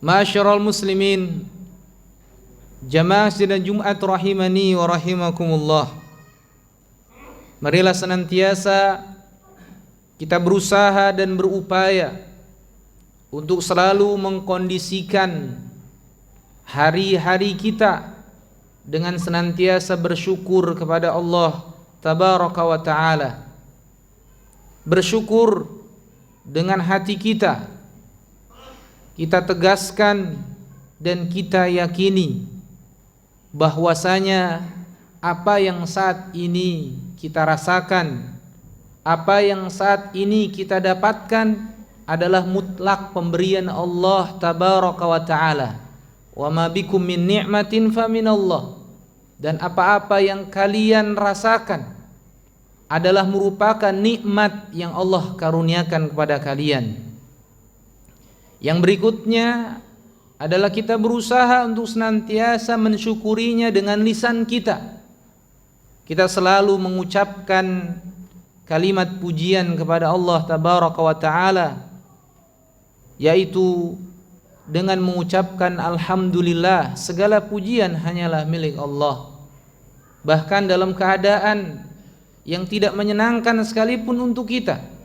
Ma'asyiral muslimin, jamaah sidang Jumat rahimani wa rahimakumullah. Marilah senantiasa kita berusaha dan berupaya untuk selalu mengkondisikan hari-hari kita dengan senantiasa bersyukur kepada Allah tabaraka wa ta'ala. Bersyukur dengan hati kita tegaskan dan kita yakini bahwasanya apa yang saat ini kita rasakan, apa yang saat ini kita dapatkan adalah mutlak pemberian Allah tabaraka wa ta'ala. Wa ma bikum min ni'matin fa minallah. Dan apa-apa yang kalian rasakan adalah merupakan nikmat yang Allah karuniakan kepada kalian. Yang berikutnya adalah kita berusaha untuk senantiasa mensyukurinya dengan lisan kita. Kita selalu mengucapkan kalimat pujian kepada Allah tabaraka wa ta'ala, yaitu dengan mengucapkan alhamdulillah, segala pujian hanyalah milik Allah. Bahkan dalam keadaan yang tidak menyenangkan sekalipun untuk kita.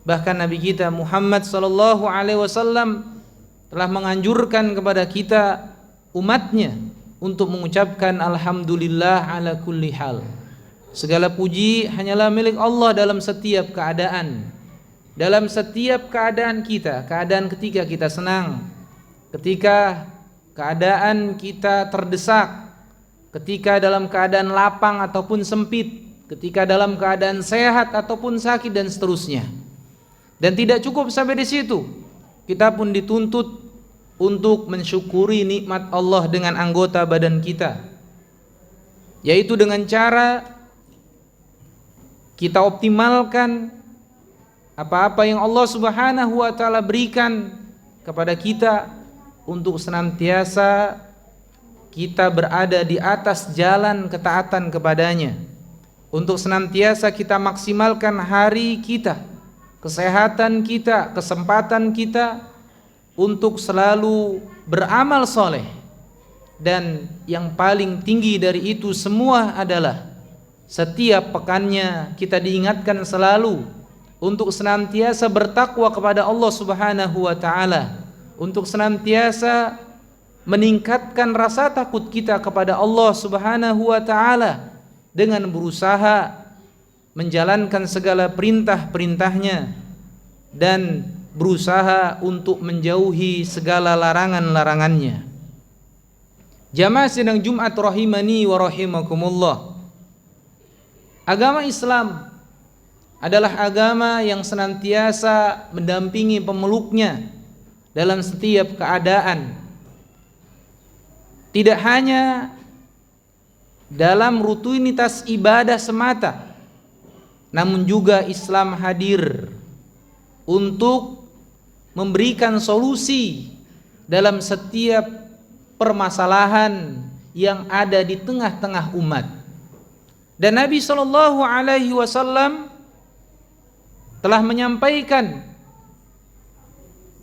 Bahkan Nabi kita Muhammad sallallahu alaihi wasallam telah menganjurkan kepada kita umatnya untuk mengucapkan alhamdulillah ala kulli hal. Segala puji hanyalah milik Allah dalam setiap keadaan. Dalam setiap keadaan kita, keadaan ketika kita senang, ketika keadaan kita terdesak, ketika dalam keadaan lapang ataupun sempit, ketika dalam keadaan sehat ataupun sakit dan seterusnya. Dan tidak cukup sampai di situ, kita pun dituntut untuk mensyukuri nikmat Allah dengan anggota badan kita, yaitu dengan cara kita optimalkan apa-apa yang Allah Subhanahu wa ta'ala berikan kepada kita, untuk senantiasa kita berada di atas jalan ketaatan kepadanya, untuk senantiasa kita maksimalkan hari kita, kesehatan kita, kesempatan kita untuk selalu beramal soleh. Dan yang paling tinggi dari itu semua adalah setiap pekannya kita diingatkan selalu untuk senantiasa bertakwa kepada Allah Subhanahu wa ta'ala, untuk senantiasa meningkatkan rasa takut kita kepada Allah Subhanahu wa ta'ala dengan berusaha menjalankan segala perintah-perintahnya dan berusaha untuk menjauhi segala larangan-larangannya. Jamaah sidang Jumat rahimani wa rahimakumullah. Agama Islam adalah agama yang senantiasa mendampingi pemeluknya dalam setiap keadaan. Tidak hanya dalam rutinitas ibadah semata, namun juga Islam hadir untuk memberikan solusi dalam setiap permasalahan yang ada di tengah-tengah umat. Dan Nabi sallallahu alaihi wasallam telah menyampaikan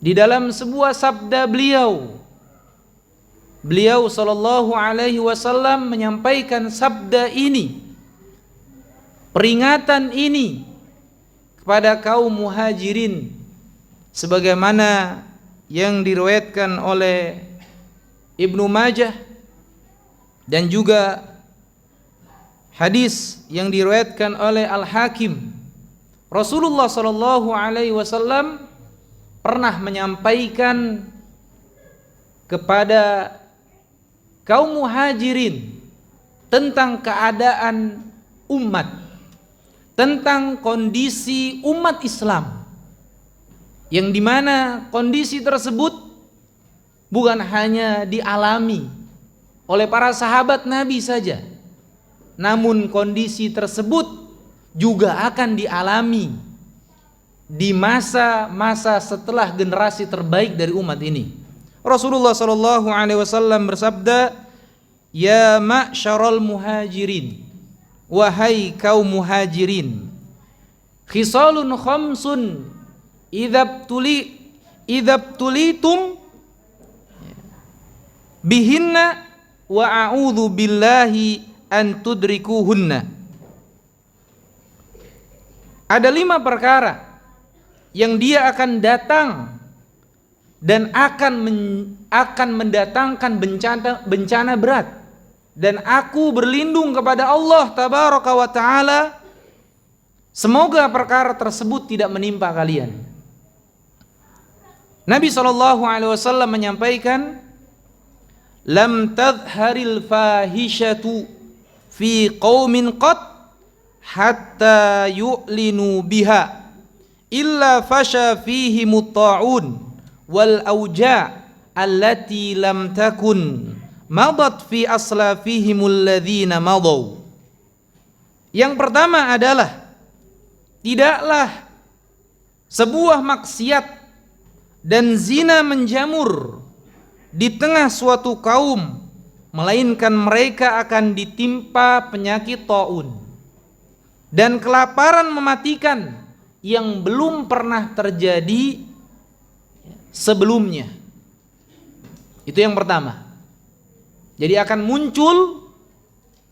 di dalam sebuah sabda beliau sallallahu alaihi wasallam menyampaikan sabda ini, peringatan ini kepada kaum muhajirin, sebagaimana yang diriwayatkan oleh Ibnu Majah dan juga hadis yang diriwayatkan oleh Al-Hakim. Rasulullah sallallahu alaihi wasallam pernah menyampaikan kepada kaum muhajirin tentang keadaan umat, tentang kondisi umat Islam, yang dimana kondisi tersebut bukan hanya dialami oleh para sahabat Nabi saja, namun kondisi tersebut juga akan dialami di masa-masa setelah generasi terbaik dari umat ini. Rasulullah sallallahu alaihi wasallam bersabda, "Ya ma'syaral muhajirin, wahai kaum muhajirin, khisalun khamsun idza tulitum bihinna wa a'udzu billahi an tudrikuhunna. Ada 5 perkara yang dia akan datang dan akan mendatangkan bencana berat, dan aku berlindung kepada Allah tabaraka wa taala semoga perkara tersebut tidak menimpa kalian. Nabi SAW menyampaikan, lam tadhharil fahishatu fi qaumin qat hatta yu'linu biha illa fasha fihi mutta'un wal auja' allati lam takun madat fi aslafihimul ladzina madaw. Yang pertama adalah, tidaklah sebuah maksiat dan zina menjamur di tengah suatu kaum melainkan mereka akan ditimpa penyakit taun dan kelaparan mematikan yang belum pernah terjadi sebelumnya. Itu yang pertama. Jadi akan muncul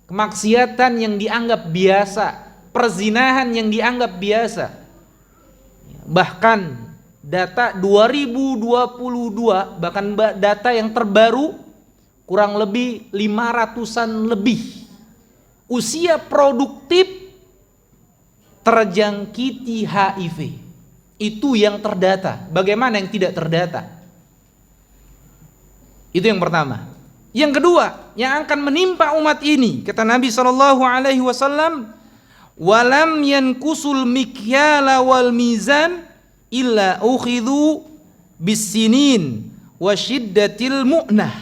kemaksiatan yang dianggap biasa, perzinahan yang dianggap biasa. Bahkan data 2022, bahkan data yang terbaru kurang lebih 500-an lebih usia produktif terjangkiti HIV. Itu yang terdata. Bagaimana yang tidak terdata? Itu yang pertama. Yang kedua, yang akan menimpa umat ini, kata Nabi SAW, walam yankusul mikyala wal mizan illa ukhidhu bisinin wa syiddatil mu'nah.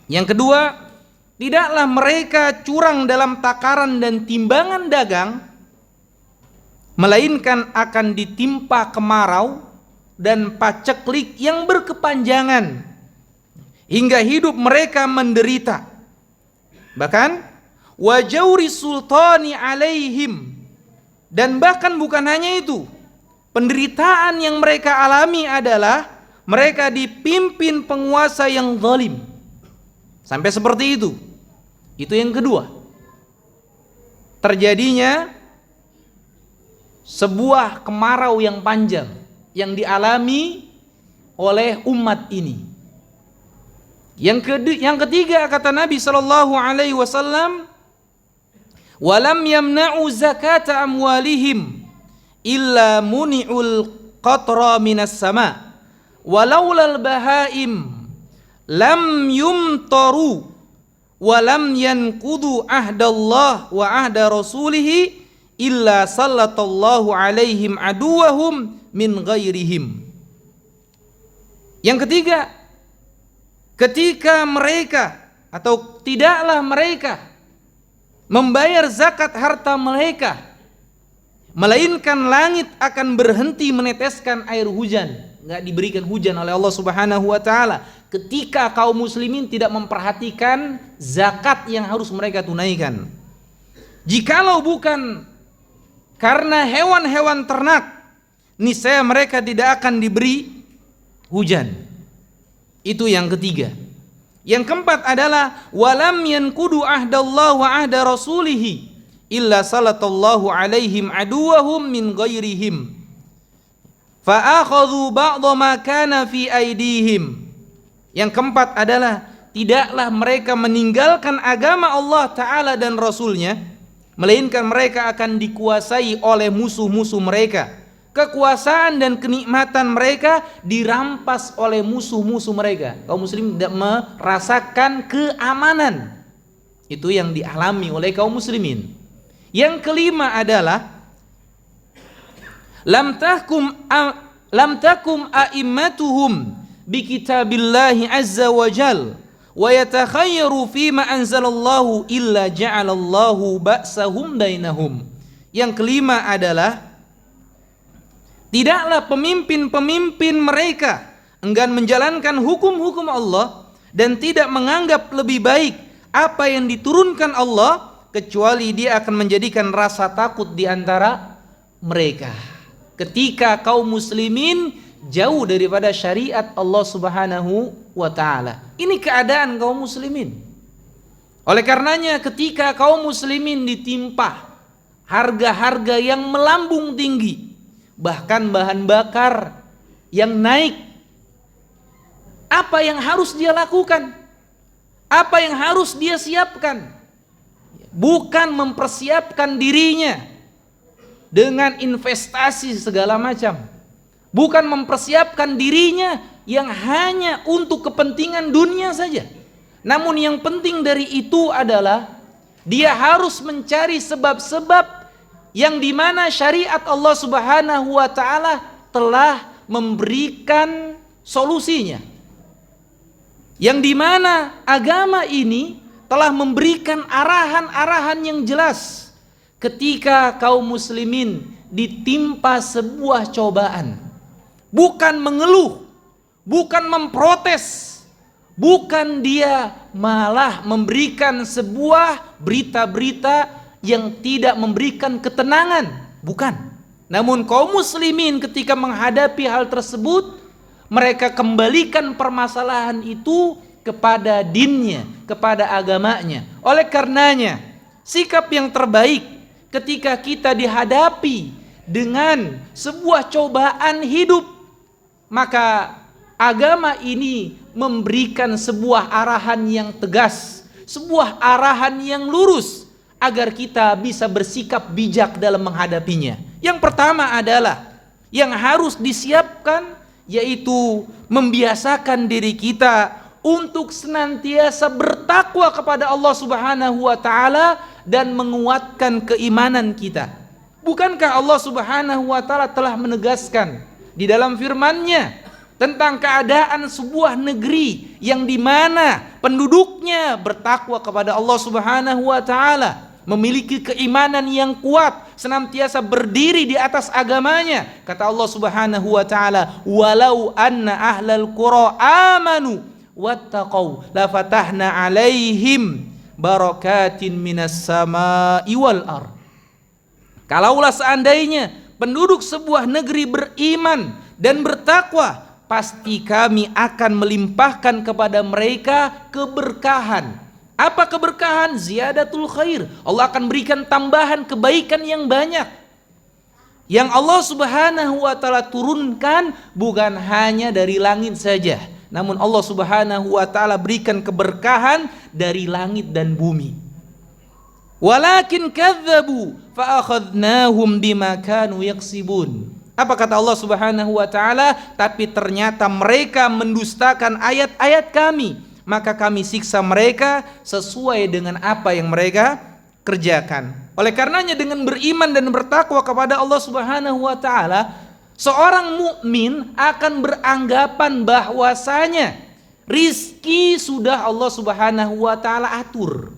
Yang kedua, tidaklah mereka curang dalam takaran dan timbangan dagang, melainkan akan ditimpa kemarau dan paceklik yang berkepanjangan hingga hidup mereka menderita. Bahkan wajauri sultani alaihim, dan bahkan bukan hanya itu, penderitaan yang mereka alami adalah mereka dipimpin penguasa yang zalim. Sampai seperti itu. Itu yang kedua. Terjadinya sebuah kemarau yang panjang yang dialami oleh umat ini. Yang ketiga, kata Nabi SAW, walam yamna'u zakata amwalihim illa muni'ul qatra minas sama walaulal bahaim lam yumtaru walam yankudu ahdallah wa ahda rasulihi illa sallatallahu alaihim aduwahum min ghairihim. Yang ketiga, ketika mereka atau tidaklah mereka membayar zakat harta mereka, melainkan langit akan berhenti meneteskan air hujan, nggak diberikan hujan oleh Allah Subhanahu wa taala ketika kaum muslimin tidak memperhatikan zakat yang harus mereka tunaikan. Jikalau bukan karena hewan-hewan ternak, niscaya mereka tidak akan diberi hujan. Itu yang ketiga. Yang keempat adalah walam yankudu ahdallah wa ahda rasulihi illa salatallahu alaihim aduwahum min ghairihim fa akhadhu ba'dha ma kana fi aidihim. Yang keempat adalah tidaklah mereka meninggalkan agama Allah Ta'ala dan Rasulnya, melainkan mereka akan dikuasai oleh musuh-musuh mereka. Kekuasaan dan kenikmatan mereka dirampas oleh musuh-musuh mereka. Kaum muslim tidak merasakan keamanan. Itu yang dialami oleh kaum muslimin. Yang kelima adalah lam takum a'immatuhum bi kitabillahi azza wa jal wa yatakhayyaru fima anzalallahu illa ja'alallahu ba'sahum bainahum. Yang kelima adalah tidaklah pemimpin-pemimpin mereka enggan menjalankan hukum-hukum Allah dan tidak menganggap lebih baik apa yang diturunkan Allah, kecuali dia akan menjadikan rasa takut di antara mereka. Ketika kaum muslimin jauh daripada syariat Allah Subhanahu wa taala. Ini keadaan kaum muslimin. Oleh karenanya ketika kaum muslimin ditimpa harga-harga yang melambung tinggi, bahkan bahan bakar yang naik, apa yang harus dia lakukan? Apa yang harus dia siapkan? Bukan mempersiapkan dirinya dengan investasi segala macam, bukan mempersiapkan dirinya yang hanya untuk kepentingan dunia saja. Namun yang penting dari itu adalah dia harus mencari sebab-sebab yang dimana syariat Allah Subhanahu wa taala telah memberikan solusinya, yang dimana agama ini telah memberikan arahan-arahan yang jelas. Ketika kaum muslimin ditimpa sebuah cobaan, bukan mengeluh, bukan memprotes, bukan dia malah memberikan sebuah berita-berita yang tidak memberikan ketenangan, bukan. Namun kaum muslimin ketika menghadapi hal tersebut, mereka kembalikan permasalahan itu kepada dinnya, kepada agamanya. Oleh karenanya, sikap yang terbaik ketika kita dihadapi dengan sebuah cobaan hidup, maka agama ini memberikan sebuah arahan yang tegas, sebuah arahan yang lurus agar kita bisa bersikap bijak dalam menghadapinya. Yang pertama adalah yang harus disiapkan, yaitu membiasakan diri kita untuk senantiasa bertakwa kepada Allah Subhanahu wa taala dan menguatkan keimanan kita. Bukankah Allah Subhanahu wa taala telah menegaskan di dalam firman-Nya tentang keadaan sebuah negeri yang dimana penduduknya bertakwa kepada Allah Subhanahu wa taala, memiliki keimanan yang kuat, senantiasa berdiri di atas agamanya. Kata Allah Subhanahu wa taala, "Walau anna ahlal qura amanu wattaqau la fatahna 'alaihim barakatin minas sama'i wal ard." Kalaulah seandainya penduduk sebuah negeri beriman dan bertakwa, pasti kami akan melimpahkan kepada mereka keberkahan. Apa keberkahan? Ziyadatul khair. Allah akan berikan tambahan kebaikan yang banyak. Yang Allah Subhanahu wa taala turunkan bukan hanya dari langit saja, namun Allah Subhanahu wa taala berikan keberkahan dari langit dan bumi. Walakin kadzabu fa akhadnahum bima kanu yaksibun. Apa kata Allah Subhanahu wa taala? Tapi ternyata mereka mendustakan ayat-ayat kami, maka kami siksa mereka sesuai dengan apa yang mereka kerjakan. Oleh karenanya dengan beriman dan bertakwa kepada Allah Subhanahu wa taala, seorang mukmin akan beranggapan bahwasanya rizki sudah Allah Subhanahu wa taala atur.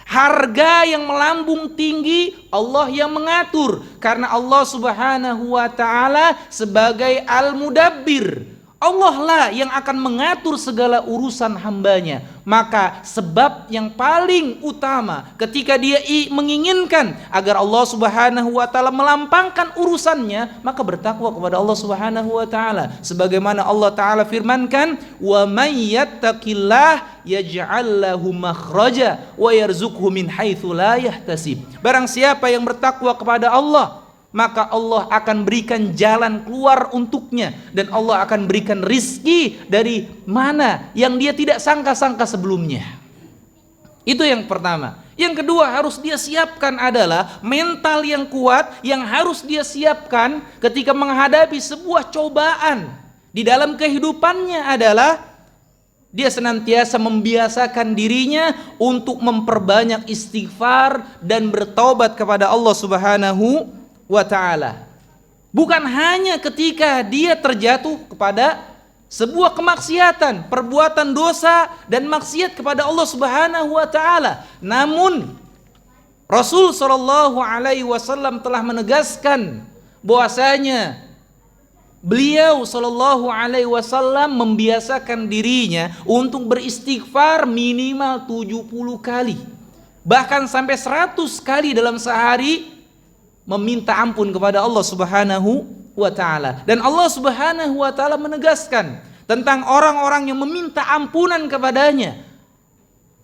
Harga yang melambung tinggi Allah yang mengatur, karena Allah Subhanahu wa taala sebagai Al-Mudabbir, Allah lah yang akan mengatur segala urusan hambanya. Maka sebab yang paling utama ketika dia menginginkan agar Allah Subhanahu wa taala melampangkan urusannya, maka bertakwa kepada Allah Subhanahu wa taala. Sebagaimana Allah taala firmankan, "Wa may yattaqillah yaj'al lahu makhraja wa yarzuqhu min haitsu la yahtasib." Barang siapa yang bertakwa kepada Allah, maka Allah akan berikan jalan keluar untuknya, dan Allah akan berikan rizki dari mana yang dia tidak sangka-sangka sebelumnya. Itu yang pertama. Yang kedua harus dia siapkan adalah mental yang kuat yang harus dia siapkan ketika menghadapi sebuah cobaan di dalam kehidupannya adalah dia senantiasa membiasakan dirinya untuk memperbanyak istighfar dan bertaubat kepada Allah Subhanahu wa ta'ala. Bukan hanya ketika dia terjatuh kepada sebuah kemaksiatan, perbuatan dosa dan maksiat kepada Allah Subhanahu wa ta'ala, namun Rasul sallallahu alaihi wasallam telah menegaskan bahwasanya beliau sallallahu alaihi wasallam membiasakan dirinya untuk beristighfar minimal 70 kali, bahkan sampai 100 kali dalam sehari, meminta ampun kepada Allah Subhanahu wa ta'ala. Dan Allah Subhanahu wa ta'ala menegaskan tentang orang-orang yang meminta ampunan kepadanya,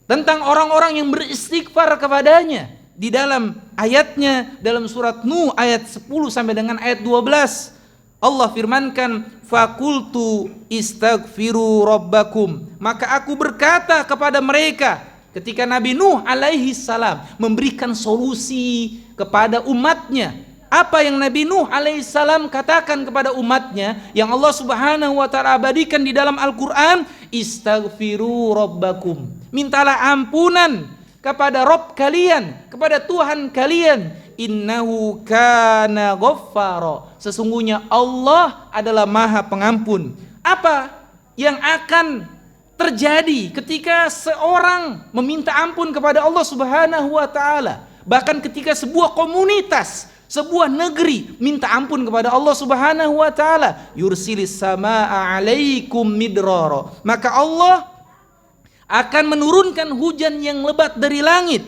tentang orang-orang yang beristighfar kepadanya di dalam ayatnya dalam surat Nuh ayat 10 sampai dengan ayat 12. Allah firmankan, fakultu istaghfiru rabbakum, maka aku berkata kepada mereka, ketika Nabi Nuh alaihi salam memberikan solusi kepada umatnya. Apa yang Nabi Nuh alaihi salam katakan kepada umatnya yang Allah Subhanahu wa ta'ala abadikan di dalam Al-Qur'an, istaghfiru rabbakum, mintalah ampunan kepada Rabb kalian, kepada Tuhan kalian. Innahu kana ghaffara, sesungguhnya Allah adalah Maha Pengampun. Apa yang akan terjadi ketika seorang meminta ampun kepada Allah Subhanahu wa ta'ala? Bahkan ketika sebuah komunitas, sebuah negeri minta ampun kepada Allah Subhanahu wa ta'ala, yursilis samaa 'alaikum midrara, maka Allah akan menurunkan hujan yang lebat dari langit.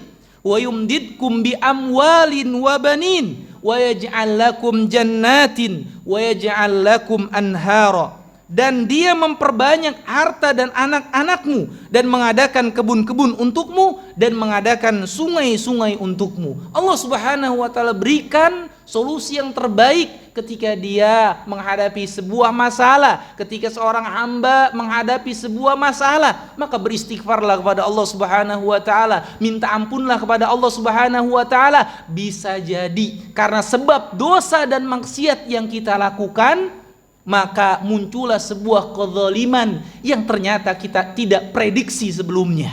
Wa yumdidkum bi amwalin wa banin wa yaj'al lakum jannatin wa yaj'al lakum anhara, dan dia memperbanyak harta dan anak-anakmu dan mengadakan kebun-kebun untukmu dan mengadakan sungai-sungai untukmu. Allah Subhanahu wa ta'ala berikan solusi yang terbaik ketika dia menghadapi sebuah masalah. Ketika seorang hamba menghadapi sebuah masalah, maka beristighfarlah kepada Allah Subhanahu wa ta'ala, minta ampunlah kepada Allah Subhanahu wa ta'ala. Bisa jadi karena sebab dosa dan maksiat yang kita lakukan, maka muncullah sebuah kezaliman yang ternyata kita tidak prediksi sebelumnya.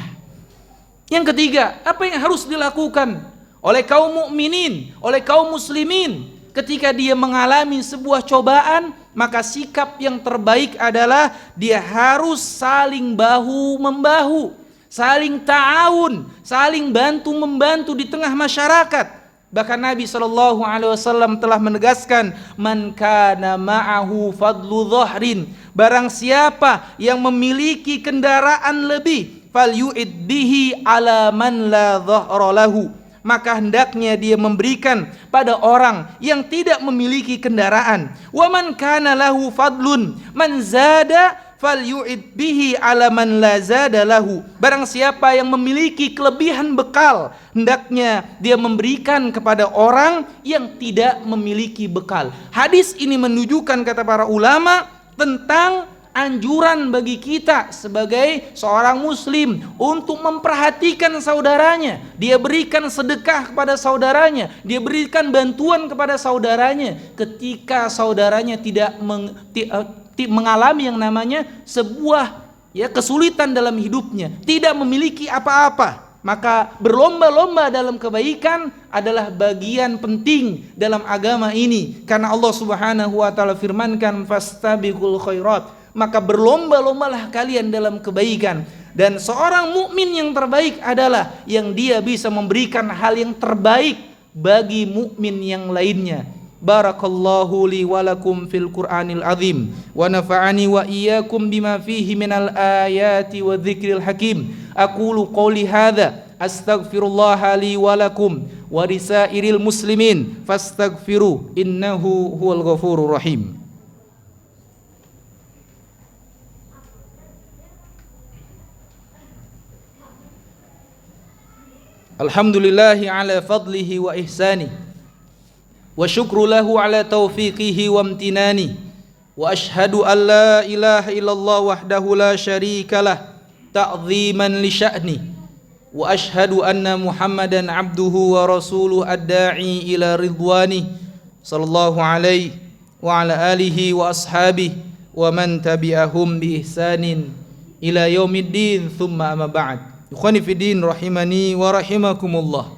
Yang ketiga, apa yang harus dilakukan oleh kaum mukminin, oleh kaum muslimin ketika dia mengalami sebuah cobaan? Maka sikap yang terbaik adalah dia harus saling bahu membahu, saling ta'awun, saling bantu membantu di tengah masyarakat. Bahkan Nabi SAW telah menegaskan, man kana ma'ahu fadlu dhahrin, barang siapa yang memiliki kendaraan lebih, falyu'id bihi ala man la dhahra lahu, maka hendaknya dia memberikan pada orang yang tidak memiliki kendaraan. Wa man kana lahu fadlun man zada falyu'id bihi ala man la zada lahu, barang siapa yang memiliki kelebihan bekal, hendaknya dia memberikan kepada orang yang tidak memiliki bekal. Hadis ini menunjukkan, kata para ulama, tentang anjuran bagi kita sebagai seorang muslim untuk memperhatikan saudaranya. Dia berikan sedekah kepada saudaranya, dia berikan bantuan kepada saudaranya ketika saudaranya tidak mengalami yang namanya sebuah kesulitan dalam hidupnya, tidak memiliki apa-apa. Maka berlomba-lomba dalam kebaikan adalah bagian penting dalam agama ini, karena Allah Subhanahu wa ta'ala firmankan, fastabiqul khairat, maka berlomba-lombalah kalian dalam kebaikan. Dan seorang mukmin yang terbaik adalah yang dia bisa memberikan hal yang terbaik bagi mukmin yang lainnya. Barakallahu li wa lakum fil Qur'anil azim wa nafa'ani wa iyyakum bima fihi minal ayati wa dzikril hakim. Aqulu qouli hadza astaghfirullah li wa lakum wa lisairil muslimin fastaghfiru innahu huwal ghafurur rahim. Alhamdulillahi ala fadlihi wa ihsani wa syukru lahu ala taufiqihi wa amtinani, wa ashhadu an la ilaha illallah wahdahu la syarikalah ta'ziman li sya'ni, wa ashhadu anna Muhammadan abduhu wa rasuluhu ad-da'i ila ridwani sallallahu alaihi wa ala alihi wa ashabihi wa man tabi'ahum bi ihsanin ila yaumiddin, thumma amma ba'd. Ikhwani fiddin rahimani wa rahimakumullah.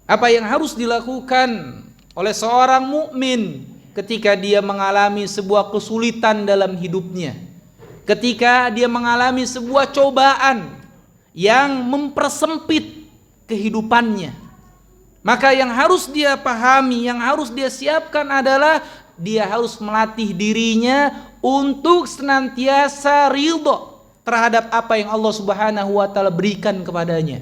Apa yang harus dilakukan oleh seorang mukmin ketika dia mengalami sebuah kesulitan dalam hidupnya, ketika dia mengalami sebuah cobaan yang mempersempit kehidupannya? Maka yang harus dia pahami, yang harus dia siapkan adalah dia harus melatih dirinya untuk senantiasa ridha terhadap apa yang Allah Subhanahu wa ta'ala berikan kepadanya.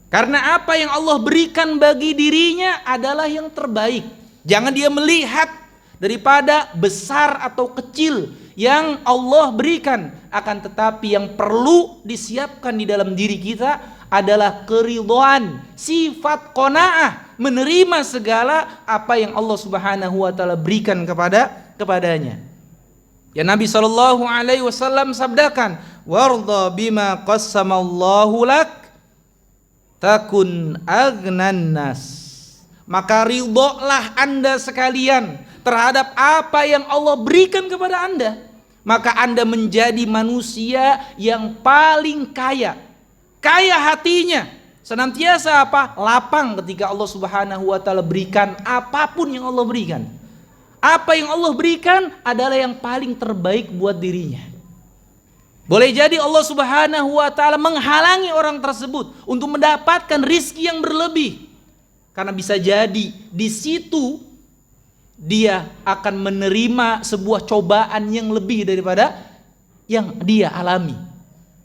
Karena apa yang Allah berikan bagi dirinya adalah yang terbaik. Jangan dia melihat daripada besar atau kecil yang Allah berikan. Akan tetapi yang perlu disiapkan di dalam diri kita adalah keridhaan, sifat qanaah, menerima segala apa yang Allah Subhanahu wa taala berikan kepadanya. Ya, Nabi sallallahu alaihi wasallam sabdakan, "Warda bima qassamallahu lak takun agnan nas." Maka ridholah Anda sekalian terhadap apa yang Allah berikan kepada Anda, maka Anda menjadi manusia yang paling kaya. Kaya hatinya, senantiasa apa? Lapang ketika Allah Subhanahu wa taala berikan apapun yang Allah berikan. Apa yang Allah berikan adalah yang paling terbaik buat dirinya. Boleh jadi Allah Subhanahu wa taala menghalangi orang tersebut untuk mendapatkan rizki yang berlebih. Karena bisa jadi di situ dia akan menerima sebuah cobaan yang lebih daripada yang dia alami.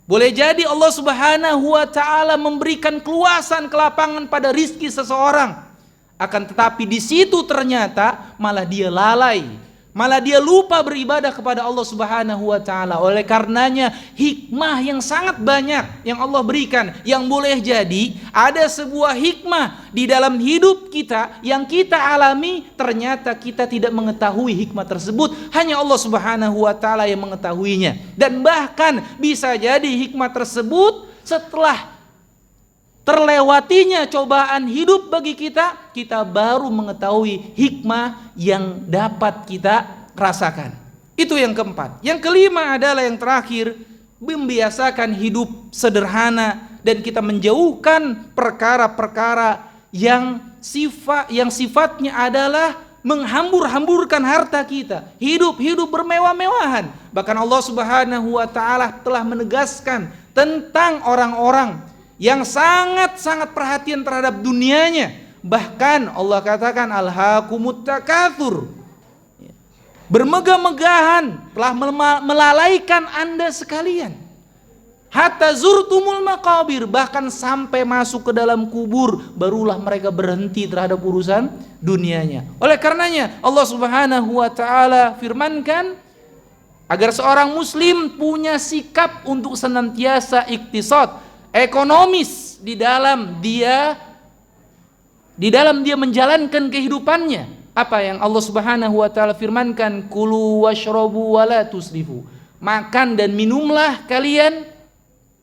Boleh jadi Allah Subhanahu wa taala memberikan keluasan, kelapangan pada rizki seseorang. Akan tetapi di situ ternyata malah dia lalai, malah dia lupa beribadah kepada Allah Subhanahu wa taala. Oleh karenanya hikmah yang sangat banyak yang Allah berikan, yang boleh jadi ada sebuah hikmah di dalam hidup kita yang kita alami, ternyata kita tidak mengetahui hikmah tersebut, hanya Allah Subhanahu wa taala yang mengetahuinya. Dan bahkan bisa jadi hikmah tersebut setelah terlewatinya cobaan hidup bagi kita, kita baru mengetahui hikmah yang dapat kita rasakan. Itu yang keempat. Yang kelima adalah yang terakhir, membiasakan hidup sederhana dan kita menjauhkan perkara-perkara yang sifatnya adalah menghambur-hamburkan harta kita. Hidup bermewah-mewahan. Bahkan Allah Subhanahu wa taala telah menegaskan tentang orang-orang yang sangat-sangat perhatian terhadap dunianya. Bahkan Allah katakan alhaakumut takatsur, bermegah-megahan telah melalaikan Anda sekalian. Hatta zurtumul maqabir, bahkan sampai masuk ke dalam kubur barulah mereka berhenti terhadap urusan dunianya. Oleh karenanya Allah Subhanahu wa taala firmankan agar seorang muslim punya sikap untuk senantiasa iktisad, ekonomis di dalam dia menjalankan kehidupannya. Apa yang Allah Subhanahu wa taala firmankan, kulu washrabu wala tusrifu, makan dan minumlah kalian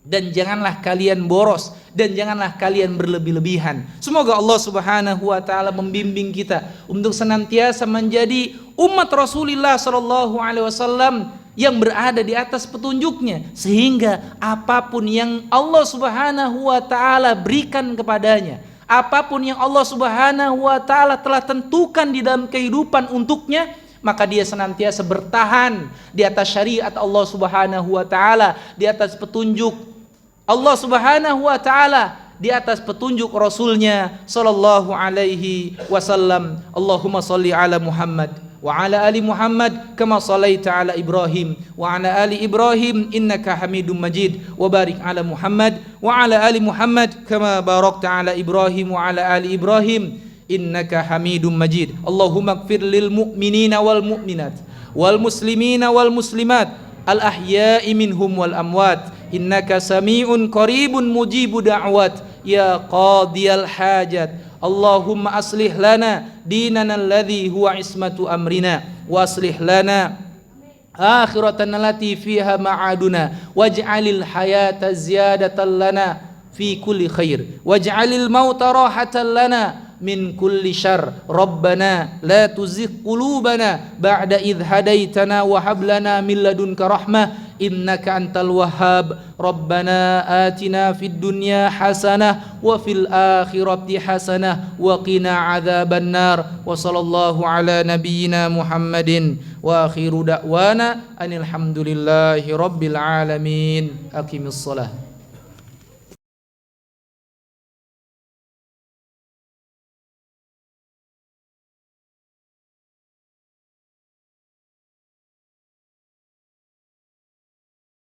dan janganlah kalian boros dan janganlah kalian berlebih-lebihan. Semoga Allah Subhanahu wa taala membimbing kita untuk senantiasa menjadi umat Rasulullah sallallahu alaihi wasallam yang berada di atas petunjuknya, sehingga apapun yang Allah Subhanahu wa taala berikan kepadanya, apapun yang Allah Subhanahu wa taala telah tentukan di dalam kehidupan untuknya, maka dia senantiasa bertahan di atas syariat Allah Subhanahu wa taala, di atas petunjuk Allah Subhanahu wa taala, di atas petunjuk Rasulnya sallallahu alaihi wasallam. Allahumma salli ala Muhammad wa ala ali Muhammad kama sallaita ala Ibrahim wa ala ali Ibrahim innaka Hamidum Majid, wa barik ala Muhammad wa ala ali Muhammad kama barakta ala Ibrahim wa ala ali Ibrahim innaka Hamidum Majid. Allahumma ighfir lil mu'minina wal mu'minat wal muslimina wal muslimat al ahya'i minhum wal amwat innaka sami'un qaribun mujibu da'wat ya qadiyal hajat. Allahumma aslih lana dinana alladhi huwa ismatu amrina wa aslih lana akhiratana allati fiha ma'aduna waj'alil hayata ziyadatan lana fi kulli khair waj'alil mauta rahatan lana min kulli syarr. Rabbana la tuzigh qulubana ba'da idh hadaitana wa hab lana min ladunka rahmah innaka antal wahhab. Rabbana atina fid dunya hasanah wa fil akhirati hasanah wa qina adzaban nar. Wa sallallahu ala nabiyyina Muhammadin wa akhiru da'wana anil hamdulillahi rabbil alamin. Aqimissalah.